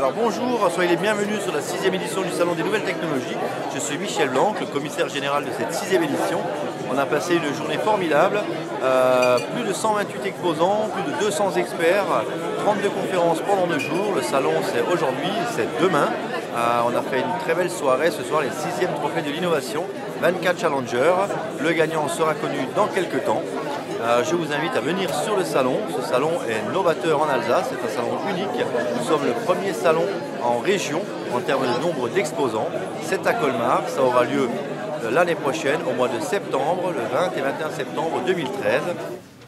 Alors bonjour, soyez les bienvenus sur la 6e édition du Salon des Nouvelles Technologies. Je suis Michel Blanc, le commissaire général de cette 6e édition. On a passé une journée formidable, plus de 128 exposants, plus de 200 experts, 32 conférences pendant 2 jours. Le salon c'est aujourd'hui, c'est demain. On a fait une très belle soirée, ce soir les 6e trophées de l'innovation, 24 challengers. Le gagnant sera connu dans quelques temps. Je vous invite à venir sur le salon. Ce salon est novateur en Alsace, c'est un salon unique. Nous sommes le premier salon en région en termes de nombre d'exposants. C'est à Colmar, ça aura lieu l'année prochaine, au mois de septembre, le 20 et 21 septembre 2013.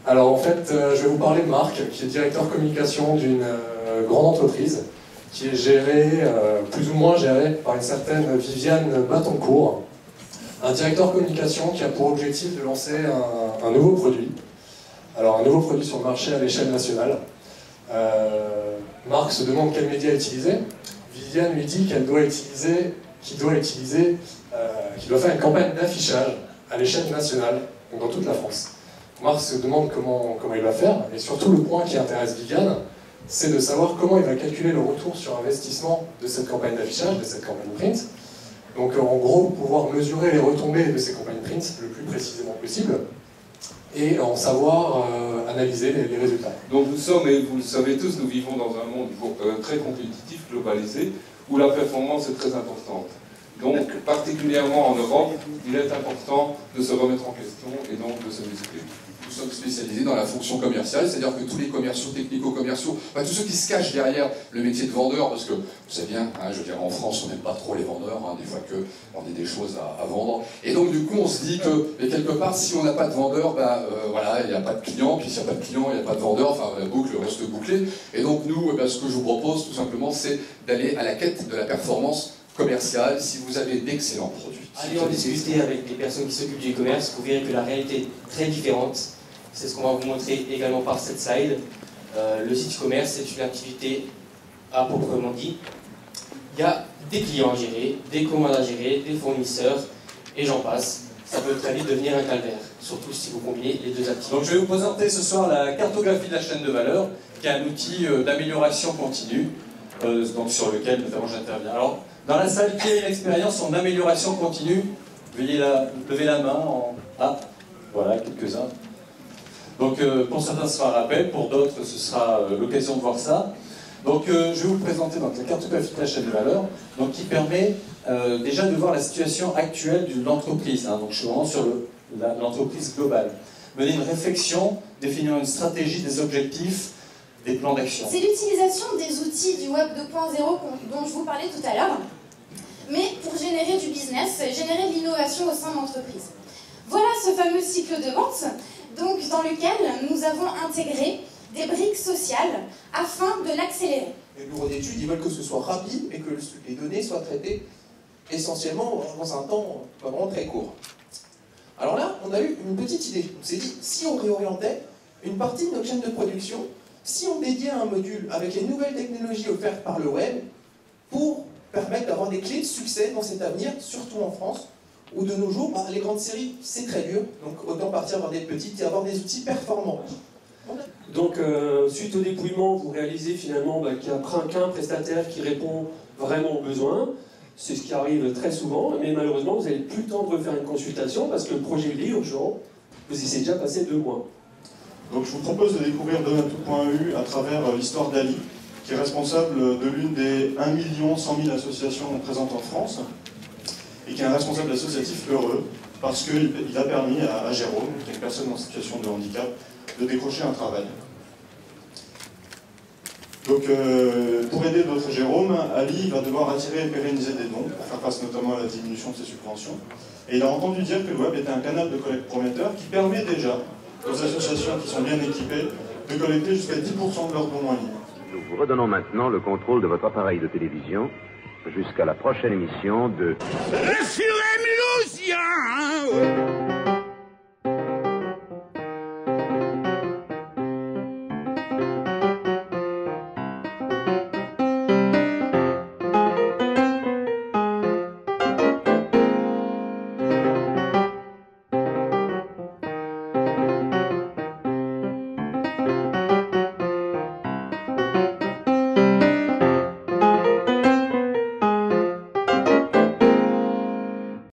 Alors en fait, je vais vous parler de Marc, qui est directeur communication d'une grande entreprise, qui est gérée, plus ou moins gérée, par une certaine Viviane Batoncourt. Un directeur communication qui a pour objectif de lancer un nouveau produit. Alors un nouveau produit sur le marché à l'échelle nationale. Marc se demande quel média utiliser. Viviane lui dit qu'il doit faire une campagne d'affichage à l'échelle nationale, donc dans toute la France. Marc se demande comment il va faire, et surtout le point qui intéresse Viviane, c'est de savoir comment il va calculer le retour sur investissement de cette campagne d'affichage, de cette campagne print. Donc en gros, pouvoir mesurer les retombées de ces campagnes print le plus précisément possible, et en savoir analyser les résultats. Donc nous sommes, et vous le savez tous, nous vivons dans un monde très compétitif, globalisé, où la performance est très importante. Donc, particulièrement en Europe, il est important de se remettre en question et donc de se muscler. Nous sommes spécialisés dans la fonction commerciale, c'est-à-dire que tous les commerciaux, technico-commerciaux, tous ceux qui se cachent derrière le métier de vendeur, parce que vous savez bien, je veux dire, en France, on n'aime pas trop les vendeurs, des fois qu'on ait des choses à vendre. Et donc, du coup, on se dit que, mais quelque part, si on n'a pas de vendeur, voilà, il n'y a pas de client, puis s'il n'y a pas de client, il n'y a pas de vendeur, enfin, la boucle reste bouclée. Et donc, nous, ce que je vous propose, tout simplement, c'est d'aller à la quête de la performance commerciale si vous avez d'excellents produits. Allez en discuter avec les personnes qui s'occupent du e-commerce, vous verrez que la réalité est très différente. C'est ce qu'on va vous montrer également par cette slide. Le site e-commerce, c'est une activité à proprement dit. Il y a des clients à gérer, des commandes à gérer, des fournisseurs, et j'en passe. Ça peut très vite devenir un calvaire, surtout si vous combinez les deux activités. Donc je vais vous présenter ce soir la cartographie de la chaîne de valeur, qui est un outil d'amélioration continue, donc sur lequel notamment j'interviens. Alors, dans la salle, qui a une expérience en amélioration continue, veuillez lever la main voilà, quelques-uns. Donc pour certains ce sera un rappel, pour d'autres ce sera l'occasion de voir ça. Donc je vais vous présenter donc, la cartographie de la chaîne de valeur, donc, qui permet déjà de voir la situation actuelle de l'entreprise. Donc je suis vraiment sur l'entreprise globale. Mener une réflexion, définir une stratégie, des objectifs, des plans d'action. C'est l'utilisation des outils du Web 2.0 dont je vous parlais tout à l'heure, mais pour générer du business, générer de l'innovation au sein de l'entreprise. Voilà ce fameux cycle de vente, donc, dans lequel nous avons intégré des briques sociales afin de l'accélérer. Les bureaux d'études, ils veulent que ce soit rapide et que les données soient traitées essentiellement dans un temps vraiment très court. Alors là, on a eu une petite idée. On s'est dit, si on réorientait une partie de notre chaîne de production, si on dédiait un module avec les nouvelles technologies offertes par le web pour permettre d'avoir des clés de succès dans cet avenir, surtout en France, où de nos jours, les grandes séries, c'est très dur, donc autant partir vers des petites et avoir des outils performants. Donc, suite au dépouillement, vous réalisez finalement qu'il n'y a qu'un prestataire qui répond vraiment aux besoins. C'est ce qui arrive très souvent, mais malheureusement, vous n'avez plus le temps de refaire une consultation parce que le projet est urgent. Vous y êtes déjà passé 2 mois. Donc je vous propose de découvrir Donatou.eu à travers l'histoire d'Ali, qui est responsable de l'une des 1 100 000 associations présentes en France, et qui est un responsable associatif heureux, parce qu'il a permis à Jérôme, qui est une personne en situation de handicap, de décrocher un travail. Donc pour aider d'autres Jérôme, Ali va devoir attirer et pérenniser des dons, pour faire face notamment à la diminution de ses subventions. Et il a entendu dire que le web était un canal de collecte prometteur qui permet déjà aux associations qui sont bien équipées de collecter jusqu'à 10% de leurs dons en ligne. Nous vous redonnons maintenant le contrôle de votre appareil de télévision jusqu'à la prochaine émission de... Lucien